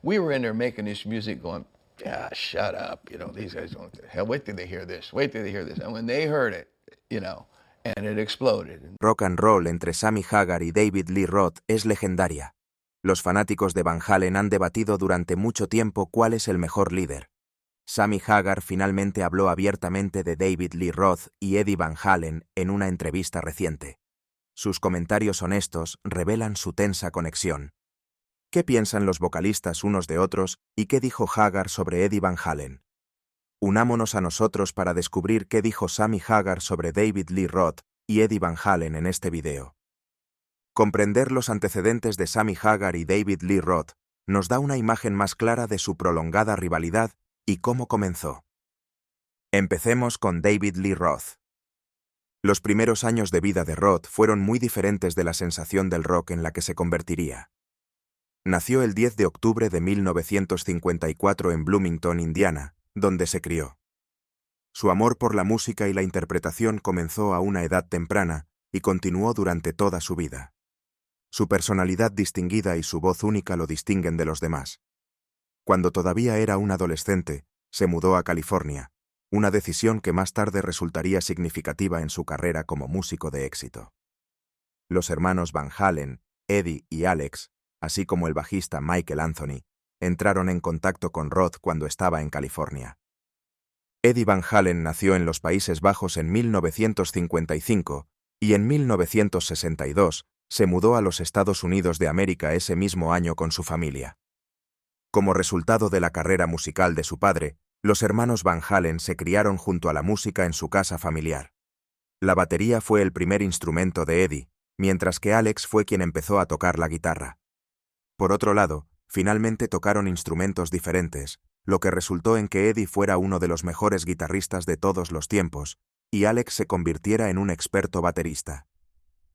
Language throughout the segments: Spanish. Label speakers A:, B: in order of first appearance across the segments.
A: we were in there making this music going, ah, shut up, these guys don't, hell, wait till they hear this, wait till they hear this. And when they heard it, and it exploded.
B: Rock and roll entre Sammy Hagar y David Lee Roth es legendaria. Los fanáticos de Van Halen han debatido durante mucho tiempo cuál es el mejor líder. Sammy Hagar finalmente habló abiertamente de David Lee Roth y Eddie Van Halen en una entrevista reciente. Sus comentarios honestos revelan su tensa conexión. ¿Qué piensan los vocalistas unos de otros y qué dijo Hagar sobre Eddie Van Halen? Unámonos a nosotros para descubrir qué dijo Sammy Hagar sobre David Lee Roth y Eddie Van Halen en este video. Comprender los antecedentes de Sammy Hagar y David Lee Roth nos da una imagen más clara de su prolongada rivalidad y cómo comenzó. Empecemos con David Lee Roth. Los primeros años de vida de Roth fueron muy diferentes de la sensación del rock en la que se convertiría. Nació el 10 de octubre de 1954 en Bloomington, Indiana, donde se crió. Su amor por la música y la interpretación comenzó a una edad temprana y continuó durante toda su vida. Su personalidad distinguida y su voz única lo distinguen de los demás. Cuando todavía era un adolescente, se mudó a California, una decisión que más tarde resultaría significativa en su carrera como músico de éxito. Los hermanos Van Halen, Eddie y Alex, así como el bajista Michael Anthony, entraron en contacto con Roth cuando estaba en California. Eddie Van Halen nació en los Países Bajos en 1955 y en 1962 se mudó a los Estados Unidos de América ese mismo año con su familia. Como resultado de la carrera musical de su padre, los hermanos Van Halen se criaron junto a la música en su casa familiar. La batería fue el primer instrumento de Eddie, mientras que Alex fue quien empezó a tocar la guitarra. Por otro lado, finalmente tocaron instrumentos diferentes, lo que resultó en que Eddie fuera uno de los mejores guitarristas de todos los tiempos, y Alex se convirtiera en un experto baterista.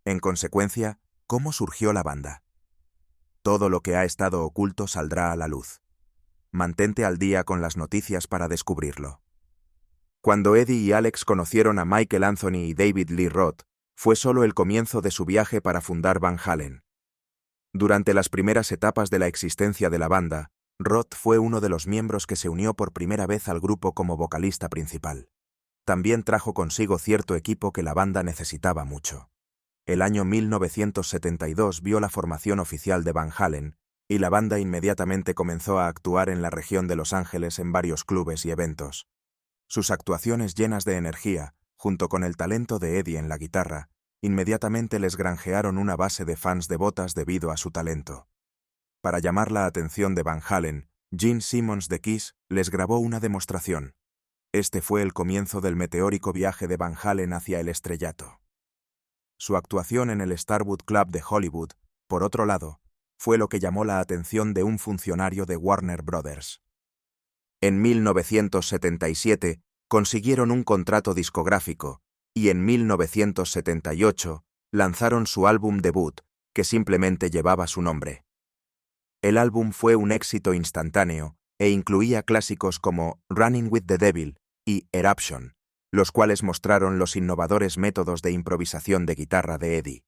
B: En consecuencia, ¿cómo surgió la banda? Todo lo que ha estado oculto saldrá a la luz. Mantente al día con las noticias para descubrirlo. Cuando Eddie y Alex conocieron a Michael Anthony y David Lee Roth, fue solo el comienzo de su viaje para fundar Van Halen. Durante las primeras etapas de la existencia de la banda, Roth fue uno de los miembros que se unió por primera vez al grupo como vocalista principal. También trajo consigo cierto equipo que la banda necesitaba mucho. El año 1972 vio la formación oficial de Van Halen, y la banda inmediatamente comenzó a actuar en la región de Los Ángeles en varios clubes y eventos. Sus actuaciones llenas de energía, junto con el talento de Eddie en la guitarra, inmediatamente les granjearon una base de fans devotas debido a su talento. Para llamar la atención de Van Halen, Gene Simmons de Kiss les grabó una demostración. Este fue el comienzo del meteórico viaje de Van Halen hacia el estrellato. Su actuación en el Starwood Club de Hollywood, por otro lado, fue lo que llamó la atención de un funcionario de Warner Brothers. En 1977 consiguieron un contrato discográfico y en 1978 lanzaron su álbum debut, que simplemente llevaba su nombre. El álbum fue un éxito instantáneo e incluía clásicos como Running with the Devil y Eruption, los cuales mostraron los innovadores métodos de improvisación de guitarra de Eddie.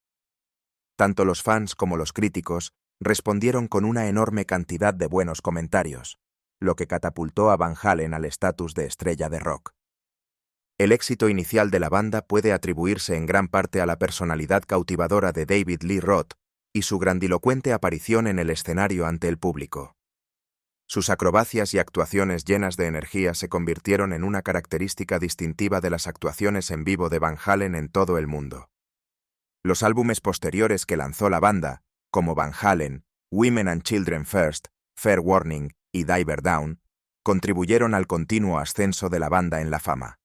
B: Tanto los fans como los críticos respondieron con una enorme cantidad de buenos comentarios, lo que catapultó a Van Halen al estatus de estrella de rock. El éxito inicial de la banda puede atribuirse en gran parte a la personalidad cautivadora de David Lee Roth y su grandilocuente aparición en el escenario ante el público. Sus acrobacias y actuaciones llenas de energía se convirtieron en una característica distintiva de las actuaciones en vivo de Van Halen en todo el mundo. Los álbumes posteriores que lanzó la banda, como Van Halen, Women and Children First, Fair Warning y Diver Down, contribuyeron al continuo ascenso de la banda en la fama.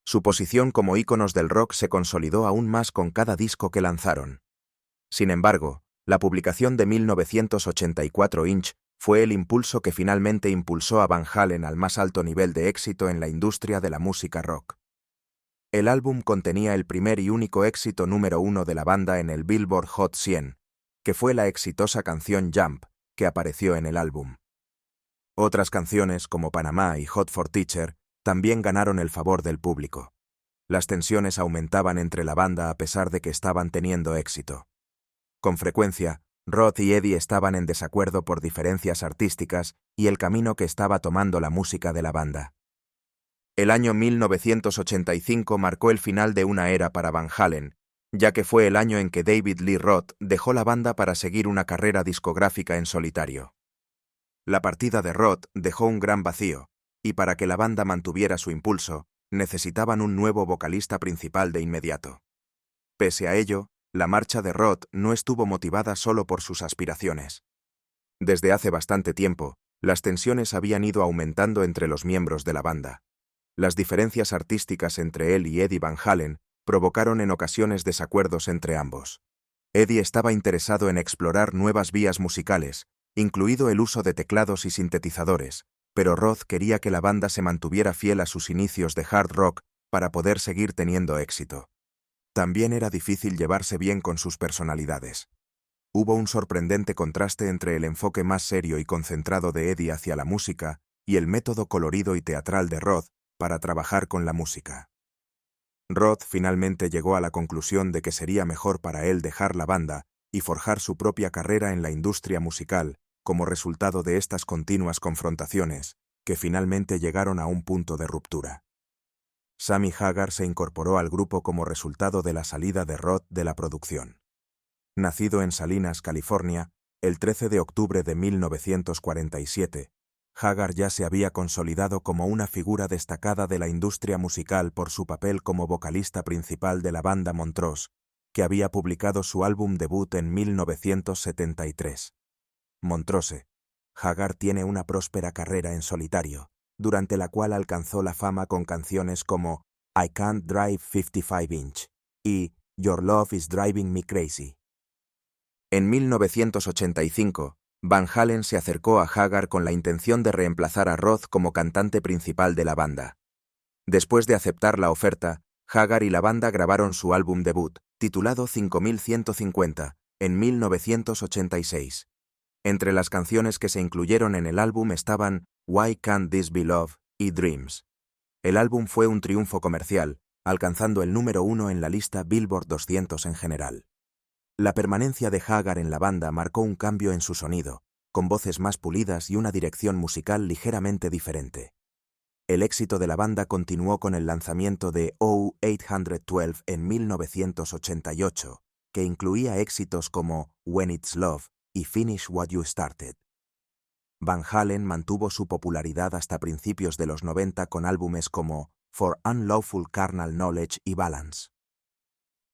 B: Su posición como íconos del rock se consolidó aún más con cada disco que lanzaron. Sin embargo, la publicación de 1984 Inch fue el impulso que finalmente impulsó a Van Halen al más alto nivel de éxito en la industria de la música rock. El álbum contenía el primer y único éxito número 1 de la banda en el Billboard Hot 100, que fue la exitosa canción Jump, que apareció en el álbum. Otras canciones como Panamá y Hot for Teacher también ganaron el favor del público. Las tensiones aumentaban entre la banda a pesar de que estaban teniendo éxito. Con frecuencia, Roth y Eddie estaban en desacuerdo por diferencias artísticas y el camino que estaba tomando la música de la banda. El año 1985 marcó el final de una era para Van Halen, ya que fue el año en que David Lee Roth dejó la banda para seguir una carrera discográfica en solitario. La partida de Roth dejó un gran vacío, y para que la banda mantuviera su impulso, necesitaban un nuevo vocalista principal de inmediato. Pese a ello, la marcha de Roth no estuvo motivada solo por sus aspiraciones. Desde hace bastante tiempo, las tensiones habían ido aumentando entre los miembros de la banda. Las diferencias artísticas entre él y Eddie Van Halen provocaron en ocasiones desacuerdos entre ambos. Eddie estaba interesado en explorar nuevas vías musicales, incluido el uso de teclados y sintetizadores, pero Roth quería que la banda se mantuviera fiel a sus inicios de hard rock para poder seguir teniendo éxito. También era difícil llevarse bien con sus personalidades. Hubo un sorprendente contraste entre el enfoque más serio y concentrado de Eddie hacia la música y el método colorido y teatral de Roth para trabajar con la música. Roth finalmente llegó a la conclusión de que sería mejor para él dejar la banda y forjar su propia carrera en la industria musical como resultado de estas continuas confrontaciones, que finalmente llegaron a un punto de ruptura. Sammy Hagar se incorporó al grupo como resultado de la salida de Roth de la producción. Nacido en Salinas, California, el 13 de octubre de 1947, Hagar ya se había consolidado como una figura destacada de la industria musical por su papel como vocalista principal de la banda Montrose, que había publicado su álbum debut en 1973. Montrose. Hagar tiene una próspera carrera en solitario, durante la cual alcanzó la fama con canciones como I Can't Drive 55 Inch y Your Love is Driving Me Crazy. En 1985, Van Halen se acercó a Hagar con la intención de reemplazar a Roth como cantante principal de la banda. Después de aceptar la oferta, Hagar y la banda grabaron su álbum debut, titulado 5150, en 1986. Entre las canciones que se incluyeron en el álbum estaban Why Can't This Be Love y Dreams. El álbum fue un triunfo comercial, alcanzando el número 1 en la lista Billboard 200 en general. La permanencia de Hagar en la banda marcó un cambio en su sonido, con voces más pulidas y una dirección musical ligeramente diferente. El éxito de la banda continuó con el lanzamiento de Oh-812 en 1988, que incluía éxitos como When It's Love y Finish What You Started. Van Halen mantuvo su popularidad hasta principios de los 90 con álbumes como For Unlawful Carnal Knowledge y Balance.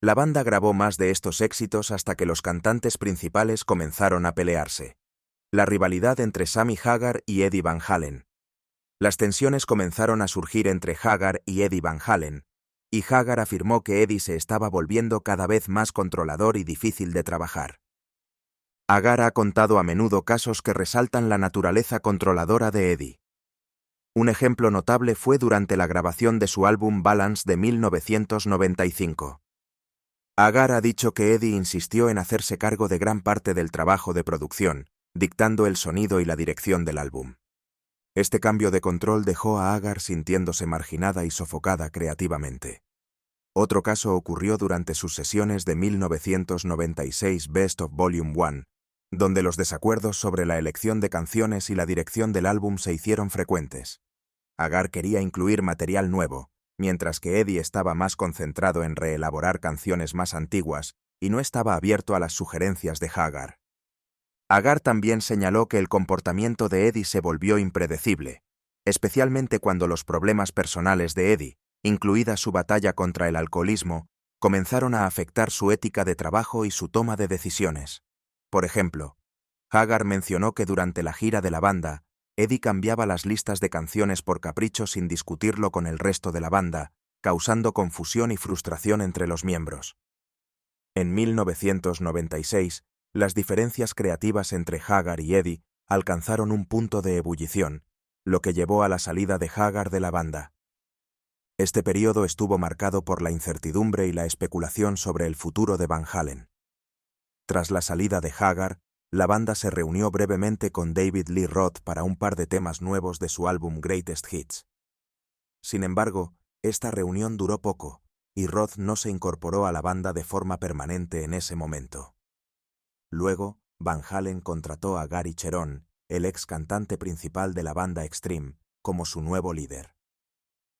B: La banda grabó más de estos éxitos hasta que los cantantes principales comenzaron a pelearse. La rivalidad entre Sammy Hagar y Eddie Van Halen. Las tensiones comenzaron a surgir entre Hagar y Eddie Van Halen, y Hagar afirmó que Eddie se estaba volviendo cada vez más controlador y difícil de trabajar. Hagar ha contado a menudo casos que resaltan la naturaleza controladora de Eddie. Un ejemplo notable fue durante la grabación de su álbum Balance de 1995. Hagar ha dicho que Eddie insistió en hacerse cargo de gran parte del trabajo de producción, dictando el sonido y la dirección del álbum. Este cambio de control dejó a Hagar sintiéndose marginada y sofocada creativamente. Otro caso ocurrió durante sus sesiones de 1996 Best of Volume 1, donde los desacuerdos sobre la elección de canciones y la dirección del álbum se hicieron frecuentes. Hagar quería incluir material nuevo, mientras que Eddie estaba más concentrado en reelaborar canciones más antiguas y no estaba abierto a las sugerencias de Hagar. Hagar también señaló que el comportamiento de Eddie se volvió impredecible, especialmente cuando los problemas personales de Eddie, incluida su batalla contra el alcoholismo, comenzaron a afectar su ética de trabajo y su toma de decisiones. Por ejemplo, Hagar mencionó que durante la gira de la banda, Eddie cambiaba las listas de canciones por capricho sin discutirlo con el resto de la banda, causando confusión y frustración entre los miembros. En 1996, las diferencias creativas entre Hagar y Eddie alcanzaron un punto de ebullición, lo que llevó a la salida de Hagar de la banda. Este período estuvo marcado por la incertidumbre y la especulación sobre el futuro de Van Halen. Tras la salida de Hagar, la banda se reunió brevemente con David Lee Roth para un par de temas nuevos de su álbum Greatest Hits. Sin embargo, esta reunión duró poco, y Roth no se incorporó a la banda de forma permanente en ese momento. Luego, Van Halen contrató a Gary Cherone, el ex cantante principal de la banda Extreme, como su nuevo líder.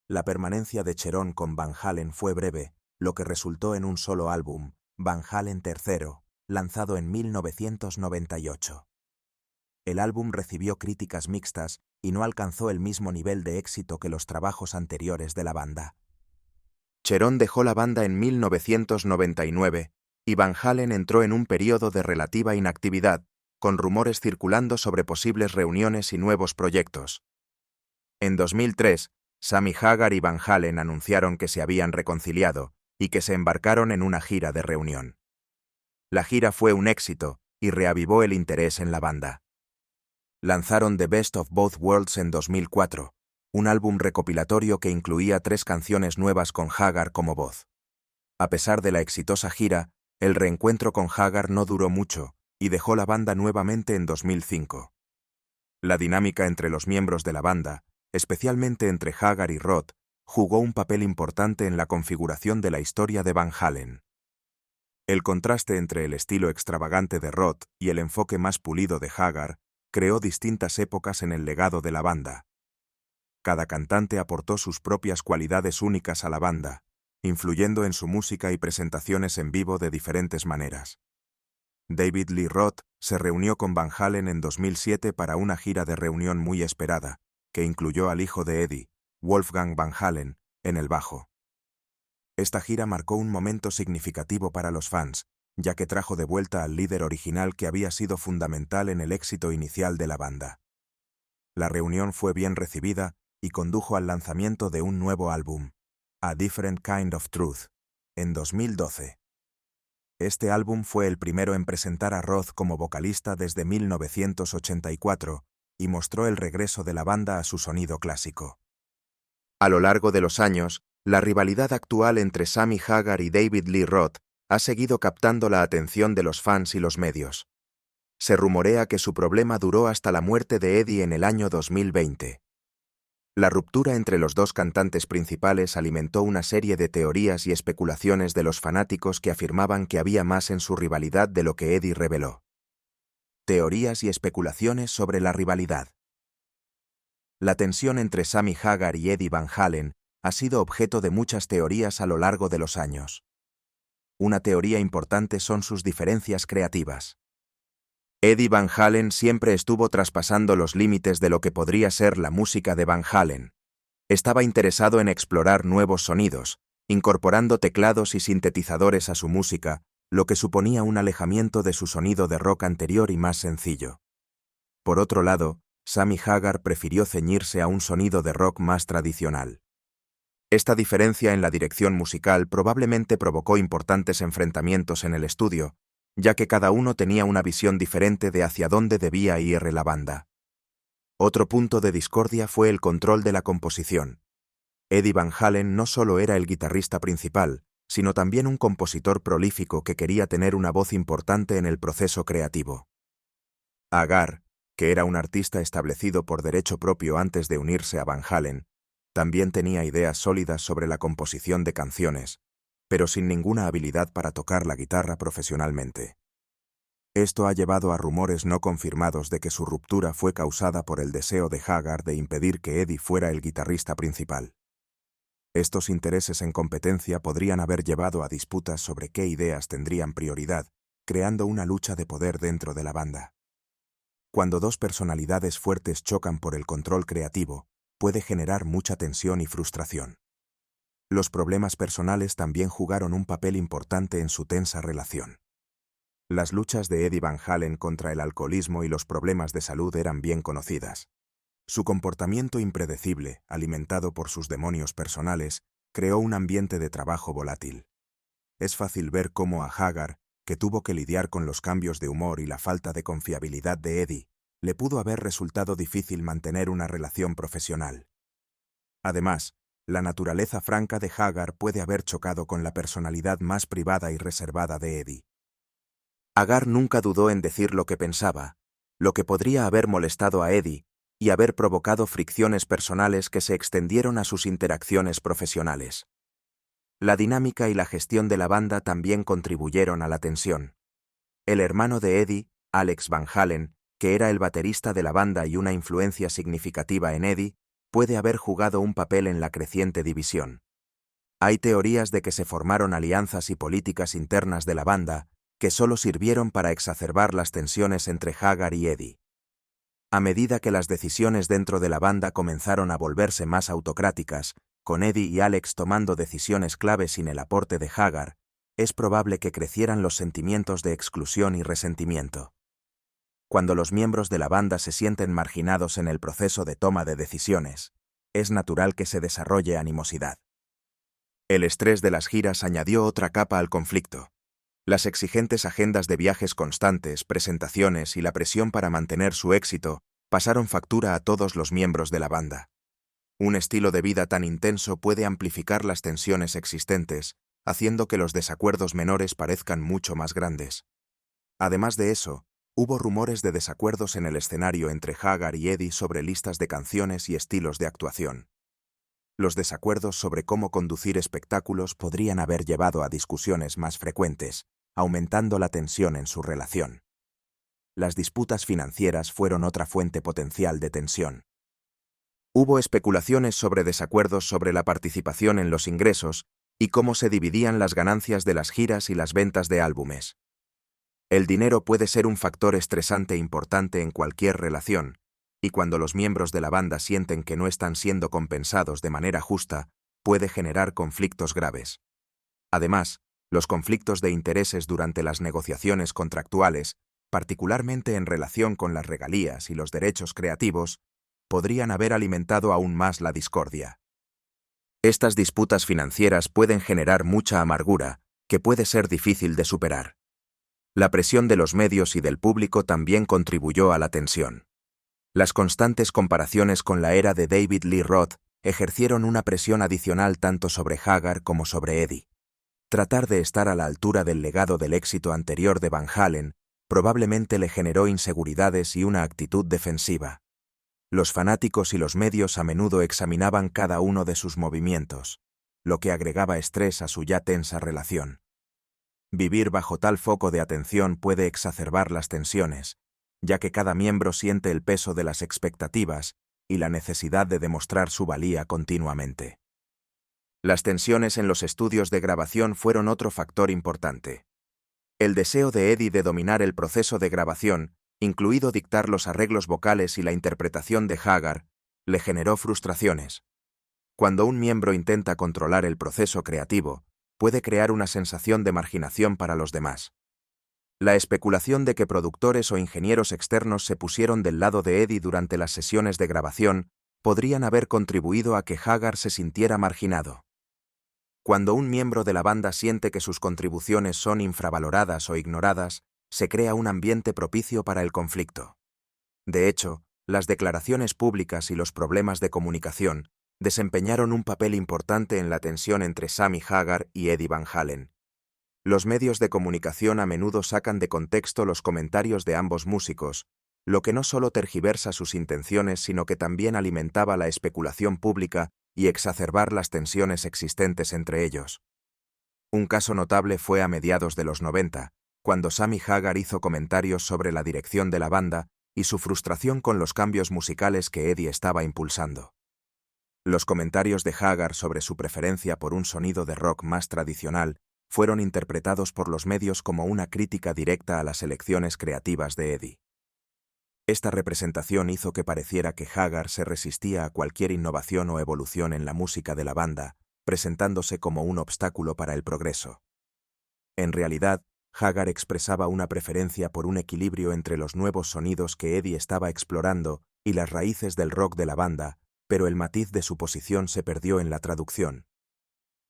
B: La permanencia de Cherone con Van Halen fue breve, lo que resultó en un solo álbum, Van Halen III, lanzado en 1998. El álbum recibió críticas mixtas y no alcanzó el mismo nivel de éxito que los trabajos anteriores de la banda. Cherone dejó la banda en 1999 y Van Halen entró en un periodo de relativa inactividad, con rumores circulando sobre posibles reuniones y nuevos proyectos. En 2003, Sammy Hagar y Van Halen anunciaron que se habían reconciliado y que se embarcaron en una gira de reunión. La gira fue un éxito y reavivó el interés en la banda. Lanzaron The Best of Both Worlds en 2004, un álbum recopilatorio que incluía 3 canciones nuevas con Hagar como voz. A pesar de la exitosa gira, el reencuentro con Hagar no duró mucho y dejó la banda nuevamente en 2005. La dinámica entre los miembros de la banda, especialmente entre Hagar y Roth, jugó un papel importante en la configuración de la historia de Van Halen. El contraste entre el estilo extravagante de Roth y el enfoque más pulido de Hagar creó distintas épocas en el legado de la banda. Cada cantante aportó sus propias cualidades únicas a la banda, influyendo en su música y presentaciones en vivo de diferentes maneras. David Lee Roth se reunió con Van Halen en 2007 para una gira de reunión muy esperada, que incluyó al hijo de Eddie, Wolfgang Van Halen, en el bajo. Esta gira marcó un momento significativo para los fans, ya que trajo de vuelta al líder original que había sido fundamental en el éxito inicial de la banda. La reunión fue bien recibida y condujo al lanzamiento de un nuevo álbum, A Different Kind of Truth, en 2012. Este álbum fue el primero en presentar a Roth como vocalista desde 1984 y mostró el regreso de la banda a su sonido clásico. A lo largo de los años, la rivalidad actual entre Sammy Hagar y David Lee Roth ha seguido captando la atención de los fans y los medios. Se rumorea que su problema duró hasta la muerte de Eddie en el año 2020. La ruptura entre los dos cantantes principales alimentó una serie de teorías y especulaciones de los fanáticos que afirmaban que había más en su rivalidad de lo que Eddie reveló. Teorías y especulaciones sobre la rivalidad. La tensión entre Sammy Hagar y Eddie Van Halen ha sido objeto de muchas teorías a lo largo de los años. Una teoría importante son sus diferencias creativas. Eddie Van Halen siempre estuvo traspasando los límites de lo que podría ser la música de Van Halen. Estaba interesado en explorar nuevos sonidos, incorporando teclados y sintetizadores a su música, lo que suponía un alejamiento de su sonido de rock anterior y más sencillo. Por otro lado, Sammy Hagar prefirió ceñirse a un sonido de rock más tradicional. Esta diferencia en la dirección musical probablemente provocó importantes enfrentamientos en el estudio, ya que cada uno tenía una visión diferente de hacia dónde debía ir la banda. Otro punto de discordia fue el control de la composición. Eddie Van Halen no solo era el guitarrista principal, sino también un compositor prolífico que quería tener una voz importante en el proceso creativo. Hagar, que era un artista establecido por derecho propio antes de unirse a Van Halen, también tenía ideas sólidas sobre la composición de canciones, pero sin ninguna habilidad para tocar la guitarra profesionalmente. Esto ha llevado a rumores no confirmados de que su ruptura fue causada por el deseo de Hagar de impedir que Eddie fuera el guitarrista principal. Estos intereses en competencia podrían haber llevado a disputas sobre qué ideas tendrían prioridad, creando una lucha de poder dentro de la banda. Cuando dos personalidades fuertes chocan por el control creativo, puede generar mucha tensión y frustración. Los problemas personales también jugaron un papel importante en su tensa relación. Las luchas de Eddie Van Halen contra el alcoholismo y los problemas de salud eran bien conocidas. Su comportamiento impredecible, alimentado por sus demonios personales, creó un ambiente de trabajo volátil. Es fácil ver cómo a Hagar, que tuvo que lidiar con los cambios de humor y la falta de confiabilidad de Eddie, le pudo haber resultado difícil mantener una relación profesional. Además, la naturaleza franca de Hagar puede haber chocado con la personalidad más privada y reservada de Eddie. Hagar nunca dudó en decir lo que pensaba, lo que podría haber molestado a Eddie y haber provocado fricciones personales que se extendieron a sus interacciones profesionales. La dinámica y la gestión de la banda también contribuyeron a la tensión. El hermano de Eddie, Alex Van Halen, que era el baterista de la banda y una influencia significativa en Eddie, puede haber jugado un papel en la creciente división. Hay teorías de que se formaron alianzas y políticas internas de la banda que solo sirvieron para exacerbar las tensiones entre Haggard y Eddie. A medida que las decisiones dentro de la banda comenzaron a volverse más autocráticas, con Eddie y Alex tomando decisiones clave sin el aporte de Haggard, es probable que crecieran los sentimientos de exclusión y resentimiento. Cuando los miembros de la banda se sienten marginados en el proceso de toma de decisiones, es natural que se desarrolle animosidad. El estrés de las giras añadió otra capa al conflicto. Las exigentes agendas de viajes constantes, presentaciones y la presión para mantener su éxito pasaron factura a todos los miembros de la banda. Un estilo de vida tan intenso puede amplificar las tensiones existentes, haciendo que los desacuerdos menores parezcan mucho más grandes. Además de eso, hubo rumores de desacuerdos en el escenario entre Haggard y Eddie sobre listas de canciones y estilos de actuación. Los desacuerdos sobre cómo conducir espectáculos podrían haber llevado a discusiones más frecuentes, aumentando la tensión en su relación. Las disputas financieras fueron otra fuente potencial de tensión. Hubo especulaciones sobre desacuerdos sobre la participación en los ingresos y cómo se dividían las ganancias de las giras y las ventas de álbumes. El dinero puede ser un factor estresante importante en cualquier relación, y cuando los miembros de la banda sienten que no están siendo compensados de manera justa, puede generar conflictos graves. Además, los conflictos de intereses durante las negociaciones contractuales, particularmente en relación con las regalías y los derechos creativos, podrían haber alimentado aún más la discordia. Estas disputas financieras pueden generar mucha amargura, que puede ser difícil de superar. La presión de los medios y del público también contribuyó a la tensión. Las constantes comparaciones con la era de David Lee Roth ejercieron una presión adicional tanto sobre Haggard como sobre Eddie. Tratar de estar a la altura del legado del éxito anterior de Van Halen probablemente le generó inseguridades y una actitud defensiva. Los fanáticos y los medios a menudo examinaban cada uno de sus movimientos, lo que agregaba estrés a su ya tensa relación. Vivir bajo tal foco de atención puede exacerbar las tensiones, ya que cada miembro siente el peso de las expectativas y la necesidad de demostrar su valía continuamente. Las tensiones en los estudios de grabación fueron otro factor importante. El deseo de Eddie de dominar el proceso de grabación, incluido dictar los arreglos vocales y la interpretación de Haggard, le generó frustraciones. Cuando un miembro intenta controlar el proceso creativo, puede crear una sensación de marginación para los demás. La especulación de que productores o ingenieros externos se pusieron del lado de Eddie durante las sesiones de grabación podrían haber contribuido a que Haggard se sintiera marginado. Cuando un miembro de la banda siente que sus contribuciones son infravaloradas o ignoradas, se crea un ambiente propicio para el conflicto. De hecho, las declaraciones públicas y los problemas de comunicación desempeñaron un papel importante en la tensión entre Sammy Haggard y Eddie Van Halen. Los medios de comunicación a menudo sacan de contexto los comentarios de ambos músicos, lo que no solo tergiversa sus intenciones, sino que también alimentaba la especulación pública y exacerbar las tensiones existentes entre ellos. Un caso notable fue a mediados de los 90, cuando Sammy Haggard hizo comentarios sobre la dirección de la banda y su frustración con los cambios musicales que Eddie estaba impulsando. Los comentarios de Haggard sobre su preferencia por un sonido de rock más tradicional fueron interpretados por los medios como una crítica directa a las elecciones creativas de Eddie. Esta representación hizo que pareciera que Haggard se resistía a cualquier innovación o evolución en la música de la banda, presentándose como un obstáculo para el progreso. En realidad, Haggard expresaba una preferencia por un equilibrio entre los nuevos sonidos que Eddie estaba explorando y las raíces del rock de la banda, pero el matiz de su posición se perdió en la traducción.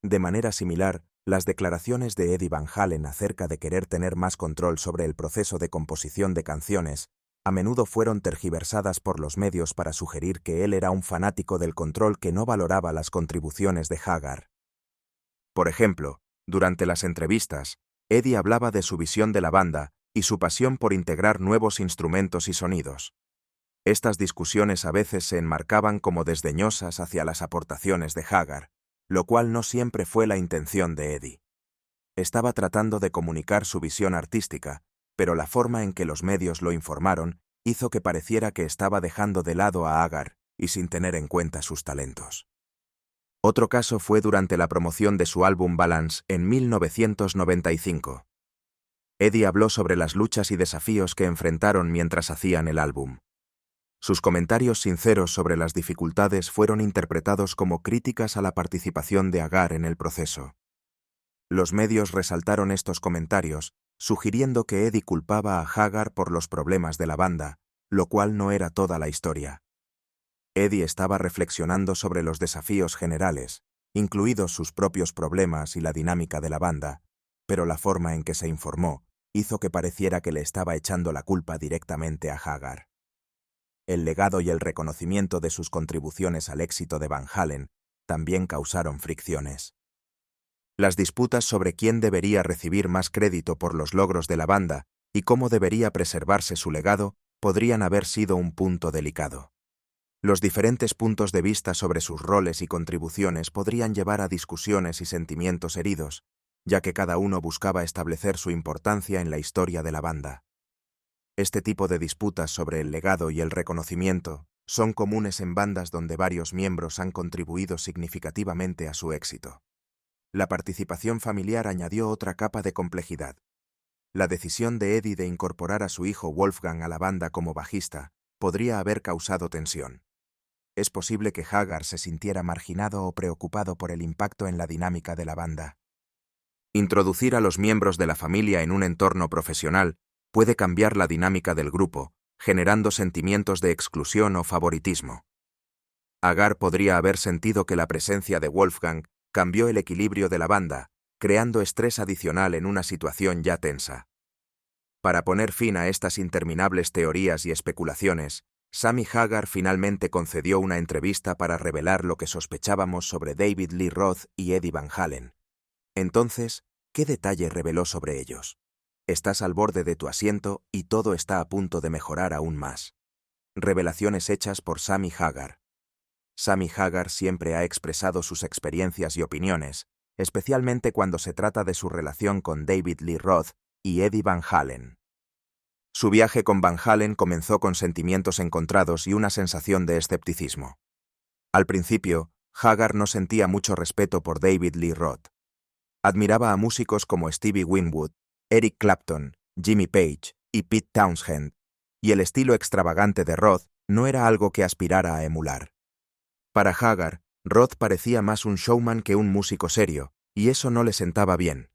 B: De manera similar, las declaraciones de Eddie Van Halen acerca de querer tener más control sobre el proceso de composición de canciones a menudo fueron tergiversadas por los medios para sugerir que él era un fanático del control que no valoraba las contribuciones de Haggard. Por ejemplo, durante las entrevistas, Eddie hablaba de su visión de la banda y su pasión por integrar nuevos instrumentos y sonidos. Estas discusiones a veces se enmarcaban como desdeñosas hacia las aportaciones de Haggard, lo cual no siempre fue la intención de Eddie. Estaba tratando de comunicar su visión artística, pero la forma en que los medios lo informaron hizo que pareciera que estaba dejando de lado a Haggard y sin tener en cuenta sus talentos. Otro caso fue durante la promoción de su álbum Balance en 1995. Eddie habló sobre las luchas y desafíos que enfrentaron mientras hacían el álbum. Sus comentarios sinceros sobre las dificultades fueron interpretados como críticas a la participación de Haggard en el proceso. Los medios resaltaron estos comentarios, sugiriendo que Eddie culpaba a Haggard por los problemas de la banda, lo cual no era toda la historia. Eddie estaba reflexionando sobre los desafíos generales, incluidos sus propios problemas y la dinámica de la banda, pero la forma en que se informó hizo que pareciera que le estaba echando la culpa directamente a Haggard. El legado y el reconocimiento de sus contribuciones al éxito de Van Halen también causaron fricciones. Las disputas sobre quién debería recibir más crédito por los logros de la banda y cómo debería preservarse su legado podrían haber sido un punto delicado. Los diferentes puntos de vista sobre sus roles y contribuciones podrían llevar a discusiones y sentimientos heridos, ya que cada uno buscaba establecer su importancia en la historia de la banda. Este tipo de disputas sobre el legado y el reconocimiento son comunes en bandas donde varios miembros han contribuido significativamente a su éxito. La participación familiar añadió otra capa de complejidad. La decisión de Eddie de incorporar a su hijo Wolfgang a la banda como bajista podría haber causado tensión. Es posible que Haggard se sintiera marginado o preocupado por el impacto en la dinámica de la banda. Introducir a los miembros de la familia en un entorno profesional puede cambiar la dinámica del grupo, generando sentimientos de exclusión o favoritismo. Haggard podría haber sentido que la presencia de Wolfgang cambió el equilibrio de la banda, creando estrés adicional en una situación ya tensa. Para poner fin a estas interminables teorías y especulaciones, Sammy Hagar finalmente concedió una entrevista para revelar lo que sospechábamos sobre David Lee Roth y Eddie Van Halen. Entonces, ¿qué detalle reveló sobre ellos? Estás al borde de tu asiento y todo está a punto de mejorar aún más. Revelaciones hechas por Sammy Hagar. Sammy Hagar siempre ha expresado sus experiencias y opiniones, especialmente cuando se trata de su relación con David Lee Roth y Eddie Van Halen. Su viaje con Van Halen comenzó con sentimientos encontrados y una sensación de escepticismo. Al principio, Hagar no sentía mucho respeto por David Lee Roth. Admiraba a músicos como Stevie Winwood, Eric Clapton, Jimmy Page y Pete Townshend, y el estilo extravagante de Roth no era algo que aspirara a emular. Para Hagar, Roth parecía más un showman que un músico serio, y eso no le sentaba bien.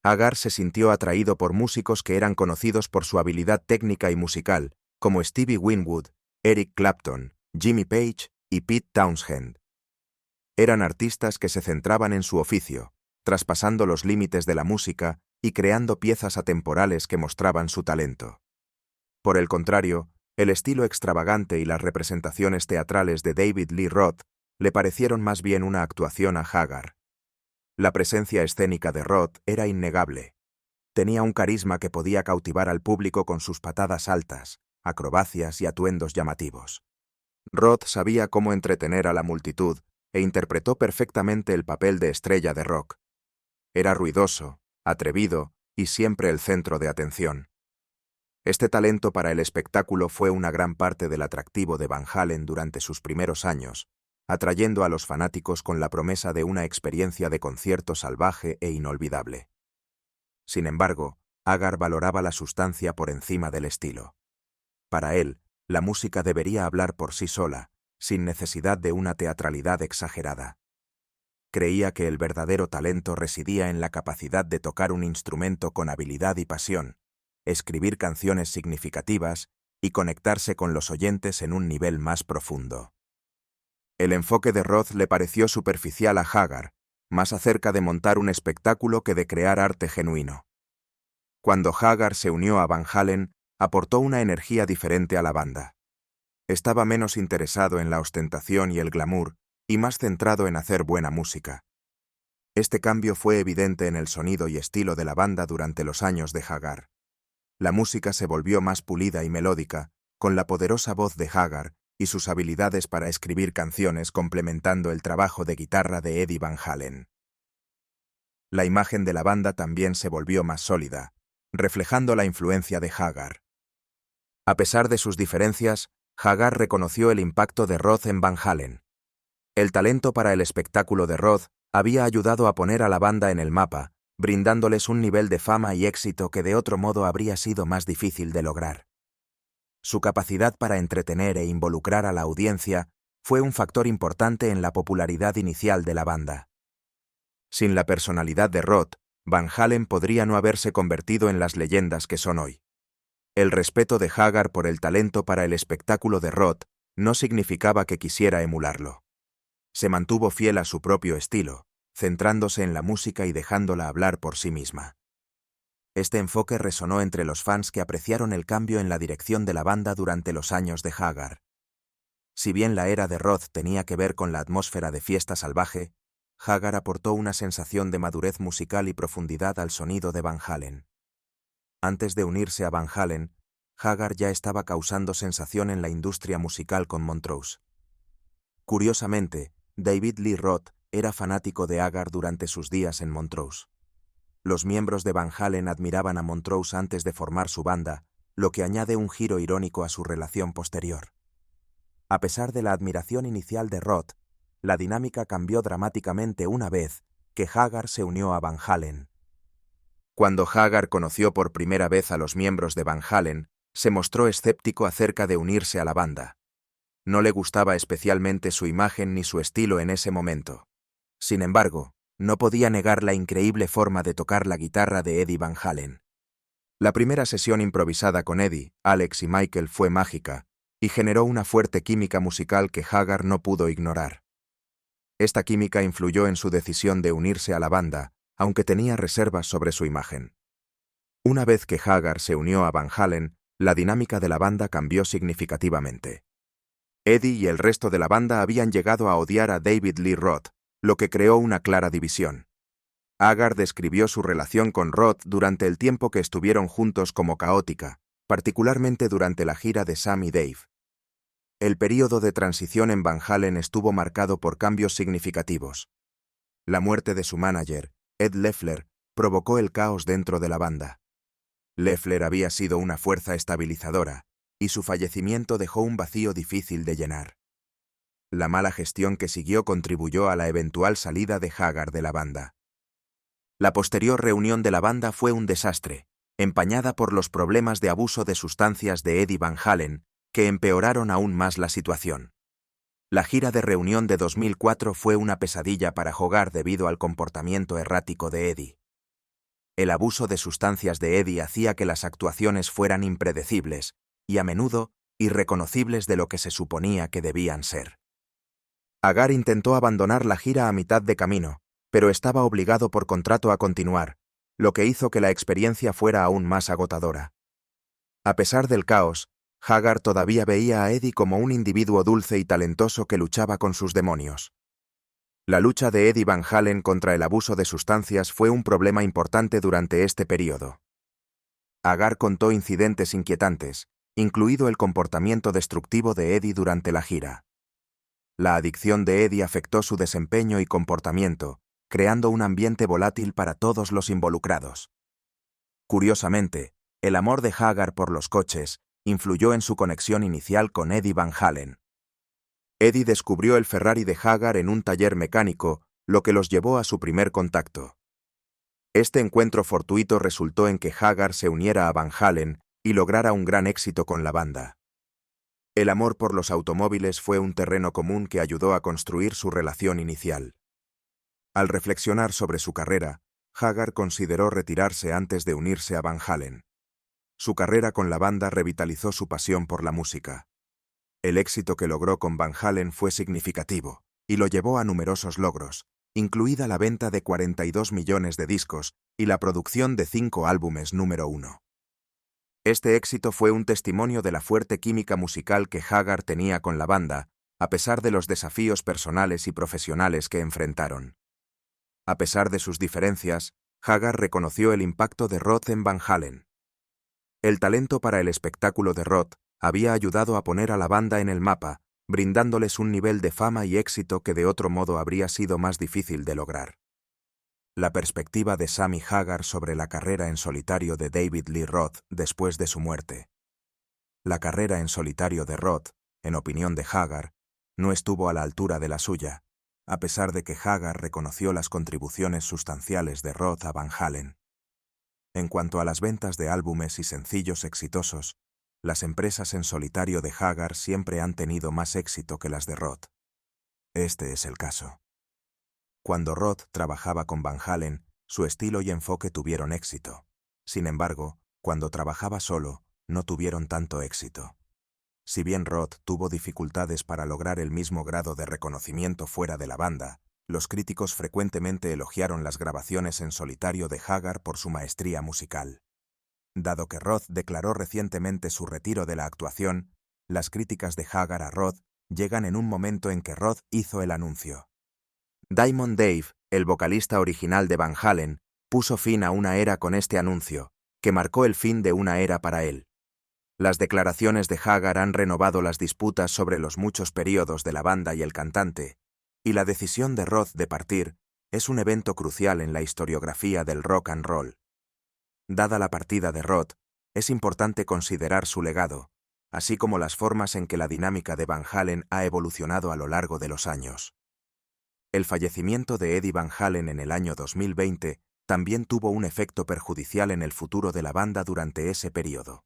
B: Hagar se sintió atraído por músicos que eran conocidos por su habilidad técnica y musical, como Stevie Winwood, Eric Clapton, Jimmy Page y Pete Townshend. Eran artistas que se centraban en su oficio, traspasando los límites de la música y creando piezas atemporales que mostraban su talento. Por el contrario, el estilo extravagante y las representaciones teatrales de David Lee Roth le parecieron más bien una actuación a Hagar. La presencia escénica de Roth era innegable. Tenía un carisma que podía cautivar al público con sus patadas altas, acrobacias y atuendos llamativos. Roth sabía cómo entretener a la multitud e interpretó perfectamente el papel de estrella de rock. Era ruidoso, atrevido y siempre el centro de atención. Este talento para el espectáculo fue una gran parte del atractivo de Van Halen durante sus primeros años, atrayendo a los fanáticos con la promesa de una experiencia de concierto salvaje e inolvidable. Sin embargo, Hagar valoraba la sustancia por encima del estilo. Para él, la música debería hablar por sí sola, sin necesidad de una teatralidad exagerada. Creía que el verdadero talento residía en la capacidad de tocar un instrumento con habilidad y pasión, escribir canciones significativas y conectarse con los oyentes en un nivel más profundo. El enfoque de Roth le pareció superficial a Hagar, más acerca de montar un espectáculo que de crear arte genuino. Cuando Hagar se unió a Van Halen, aportó una energía diferente a la banda. Estaba menos interesado en la ostentación y el glamour, y más centrado en hacer buena música. Este cambio fue evidente en el sonido y estilo de la banda durante los años de Hagar. La música se volvió más pulida y melódica, con la poderosa voz de Hagar y sus habilidades para escribir canciones complementando el trabajo de guitarra de Eddie Van Halen. La imagen de la banda también se volvió más sólida. reflejando la influencia de Haggard. A pesar de sus diferencias, Haggard reconoció el impacto de Roth en Van Halen. El talento para el espectáculo de Roth había ayudado a poner a la banda en el mapa, brindándoles un nivel de fama y éxito que de otro modo habría sido más difícil de lograr. Su capacidad para entretener e involucrar a la audiencia fue un factor importante en la popularidad inicial de la banda. Sin la personalidad de Roth, Van Halen podría no haberse convertido en las leyendas que son hoy. El respeto de Haggard por el talento para el espectáculo de Roth no significaba que quisiera emularlo. Se mantuvo fiel a su propio estilo, centrándose en la música y dejándola hablar por sí misma. Este enfoque resonó entre los fans que apreciaron el cambio en la dirección de la banda durante los años de Haggard. Si bien la era de Roth tenía que ver con la atmósfera de fiesta salvaje, Haggard aportó una sensación de madurez musical y profundidad al sonido de Van Halen. Antes de unirse a Van Halen, Haggard ya estaba causando sensación en la industria musical con Montrose. Curiosamente, David Lee Roth era fanático de Haggard durante sus días en Montrose. Los miembros de Van Halen admiraban a Montrose antes de formar su banda, lo que añade un giro irónico a su relación posterior. A pesar de la admiración inicial de Roth, la dinámica cambió dramáticamente una vez que Haggard se unió a Van Halen. Cuando Haggard conoció por primera vez a los miembros de Van Halen, se mostró escéptico acerca de unirse a la banda. No le gustaba especialmente su imagen ni su estilo en ese momento. Sin embargo, no podía negar la increíble forma de tocar la guitarra de Eddie Van Halen. La primera sesión improvisada con Eddie, Alex y Michael fue mágica y generó una fuerte química musical que Haggard no pudo ignorar. Esta química influyó en su decisión de unirse a la banda, aunque tenía reservas sobre su imagen. Una vez que Haggard se unió a Van Halen, la dinámica de la banda cambió significativamente. Eddie y el resto de la banda habían llegado a odiar a David Lee Roth, lo que creó una clara división. Haggard describió su relación con Roth durante el tiempo que estuvieron juntos como caótica, particularmente durante la gira de Sam y Dave. El período de transición en Van Halen estuvo marcado por cambios significativos. La muerte de su manager, Ed Loeffler, provocó el caos dentro de la banda. Loeffler había sido una fuerza estabilizadora, y su fallecimiento dejó un vacío difícil de llenar. La mala gestión que siguió contribuyó a la eventual salida de Haggard de la banda. La posterior reunión de la banda fue un desastre, empañada por los problemas de abuso de sustancias de Eddie Van Halen, que empeoraron aún más la situación. La gira de reunión de 2004 fue una pesadilla para Haggard debido al comportamiento errático de Eddie. El abuso de sustancias de Eddie hacía que las actuaciones fueran impredecibles y a menudo irreconocibles de lo que se suponía que debían ser. Haggard intentó abandonar la gira a mitad de camino, pero estaba obligado por contrato a continuar, lo que hizo que la experiencia fuera aún más agotadora. A pesar del caos, Haggard todavía veía a Eddie como un individuo dulce y talentoso que luchaba con sus demonios. La lucha de Eddie Van Halen contra el abuso de sustancias fue un problema importante durante este período. Haggard contó incidentes inquietantes, incluido el comportamiento destructivo de Eddie durante la gira. La adicción de Eddie afectó su desempeño y comportamiento, creando un ambiente volátil para todos los involucrados. Curiosamente, el amor de Haggard por los coches influyó en su conexión inicial con Eddie Van Halen. Eddie descubrió el Ferrari de Haggard en un taller mecánico, lo que los llevó a su primer contacto. Este encuentro fortuito resultó en que Haggard se uniera a Van Halen y lograra un gran éxito con la banda. El amor por los automóviles fue un terreno común que ayudó a construir su relación inicial. Al reflexionar sobre su carrera, Haggard consideró retirarse antes de unirse a Van Halen. Su carrera con la banda revitalizó su pasión por la música. El éxito que logró con Van Halen fue significativo, y lo llevó a numerosos logros, incluida la venta de 42 millones de discos y la producción de 5 álbumes número 1. Este éxito fue un testimonio de la fuerte química musical que Haggard tenía con la banda, a pesar de los desafíos personales y profesionales que enfrentaron. A pesar de sus diferencias, Haggard reconoció el impacto de Roth en Van Halen. El talento para el espectáculo de Roth había ayudado a poner a la banda en el mapa, brindándoles un nivel de fama y éxito que de otro modo habría sido más difícil de lograr. La perspectiva de Sammy Hagar sobre la carrera en solitario de David Lee Roth después de su muerte. La carrera en solitario de Roth, en opinión de Hagar, no estuvo a la altura de la suya, a pesar de que Hagar reconoció las contribuciones sustanciales de Roth a Van Halen. En cuanto a las ventas de álbumes y sencillos exitosos, las empresas en solitario de Hagar siempre han tenido más éxito que las de Roth. Este es el caso. Cuando Roth trabajaba con Van Halen, su estilo y enfoque tuvieron éxito. Sin embargo, cuando trabajaba solo, no tuvieron tanto éxito. Si bien Roth tuvo dificultades para lograr el mismo grado de reconocimiento fuera de la banda, los críticos frecuentemente elogiaron las grabaciones en solitario de Hagar por su maestría musical. Dado que Roth declaró recientemente su retiro de la actuación, las críticas de Hagar a Roth llegan en un momento en que Roth hizo el anuncio. Diamond Dave, el vocalista original de Van Halen, puso fin a una era con este anuncio, que marcó el fin de una era para él. Las declaraciones de Hagar han renovado las disputas sobre los muchos periodos de la banda y el cantante, y la decisión de Roth de partir es un evento crucial en la historiografía del rock and roll. Dada la partida de Roth, es importante considerar su legado, así como las formas en que la dinámica de Van Halen ha evolucionado a lo largo de los años. El fallecimiento de Eddie Van Halen en el año 2020 también tuvo un efecto perjudicial en el futuro de la banda durante ese periodo.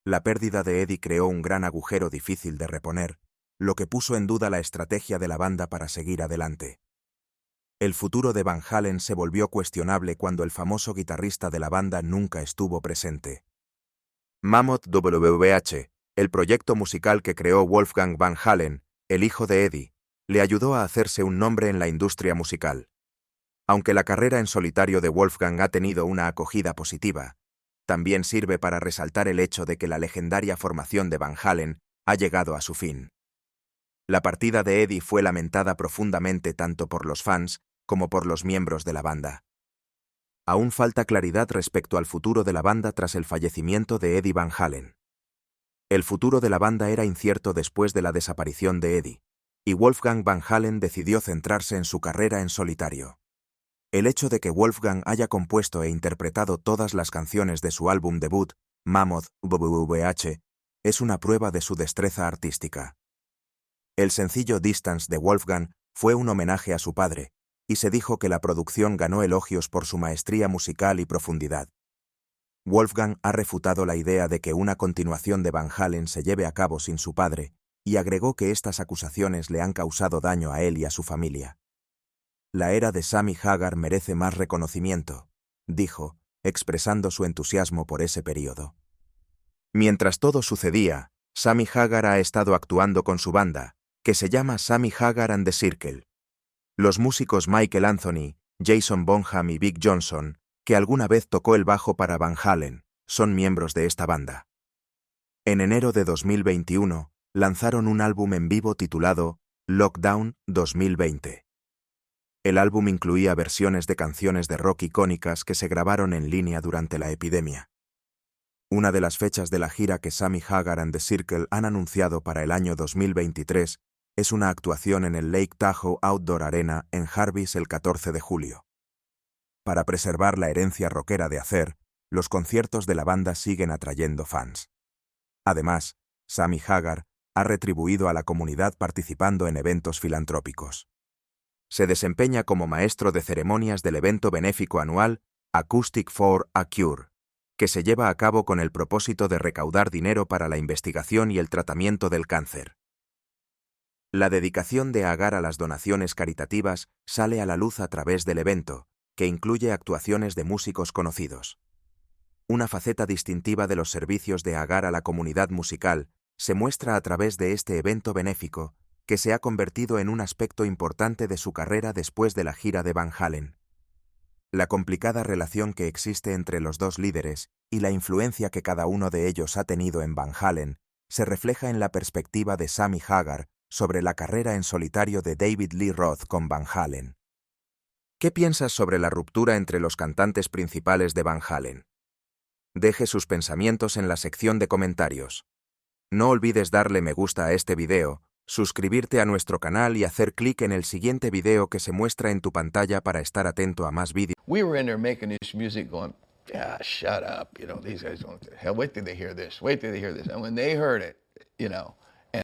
B: La pérdida de Eddie creó un gran agujero difícil de reponer, lo que puso en duda la estrategia de la banda para seguir adelante. El futuro de Van Halen se volvió cuestionable cuando el famoso guitarrista de la banda nunca estuvo presente. Mammoth WVH, el proyecto musical que creó Wolfgang Van Halen, el hijo de Eddie, le ayudó a hacerse un nombre en la industria musical. Aunque la carrera en solitario de Wolfgang ha tenido una acogida positiva, también sirve para resaltar el hecho de que la legendaria formación de Van Halen ha llegado a su fin. La partida de Eddie fue lamentada profundamente tanto por los fans como por los miembros de la banda. Aún falta claridad respecto al futuro de la banda tras el fallecimiento de Eddie Van Halen. El futuro de la banda era incierto después de la desaparición de Eddie, y Wolfgang Van Halen decidió centrarse en su carrera en solitario. El hecho de que Wolfgang haya compuesto e interpretado todas las canciones de su álbum debut, Mammoth WVH, es una prueba de su destreza artística. El sencillo Distance de Wolfgang fue un homenaje a su padre, y se dijo que la producción ganó elogios por su maestría musical y profundidad. Wolfgang ha refutado la idea de que una continuación de Van Halen se lleve a cabo sin su padre, y agregó que estas acusaciones le han causado daño a él y a su familia. La era de Sammy Hagar merece más reconocimiento, dijo, expresando su entusiasmo por ese periodo. Mientras todo sucedía, Sammy Hagar ha estado actuando con su banda, que se llama Sammy Hagar and the Circle. Los músicos Michael Anthony, Jason Bonham y Vic Johnson, que alguna vez tocó el bajo para Van Halen, son miembros de esta banda. En enero de 2021, lanzaron un álbum en vivo titulado Lockdown 2020. El álbum incluía versiones de canciones de rock icónicas que se grabaron en línea durante la epidemia. Una de las fechas de la gira que Sammy Hagar and the Circle han anunciado para el año 2023 es una actuación en el Lake Tahoe Outdoor Arena en Jarvis el 14 de julio. Para preservar la herencia rockera de hacer, los conciertos de la banda siguen atrayendo fans. Además, Sammy Hagar ha retribuido a la comunidad participando en eventos filantrópicos. Se desempeña como maestro de ceremonias del evento benéfico anual Acoustic for a Cure, que se lleva a cabo con el propósito de recaudar dinero para la investigación y el tratamiento del cáncer. La dedicación de Hagar a las donaciones caritativas sale a la luz a través del evento, que incluye actuaciones de músicos conocidos. Una faceta distintiva de los servicios de Hagar a la comunidad musical se muestra a través de este evento benéfico, que se ha convertido en un aspecto importante de su carrera después de la gira de Van Halen. La complicada relación que existe entre los dos líderes y la influencia que cada uno de ellos ha tenido en Van Halen se refleja en la perspectiva de Sammy Hagar sobre la carrera en solitario de David Lee Roth con Van Halen. ¿Qué piensas sobre la ruptura entre los cantantes principales de Van Halen? Deje sus pensamientos en la sección de comentarios. No olvides darle me gusta a este video suscribirte a nuestro canal y hacer clic en el siguiente video que se muestra en tu pantalla para estar atento a más vídeos.
A: We were in there making this music going, yeah, shut up. You know, these guys don't, hell, wait till they hear this. Wait till they hear this. And when they heard it, you know,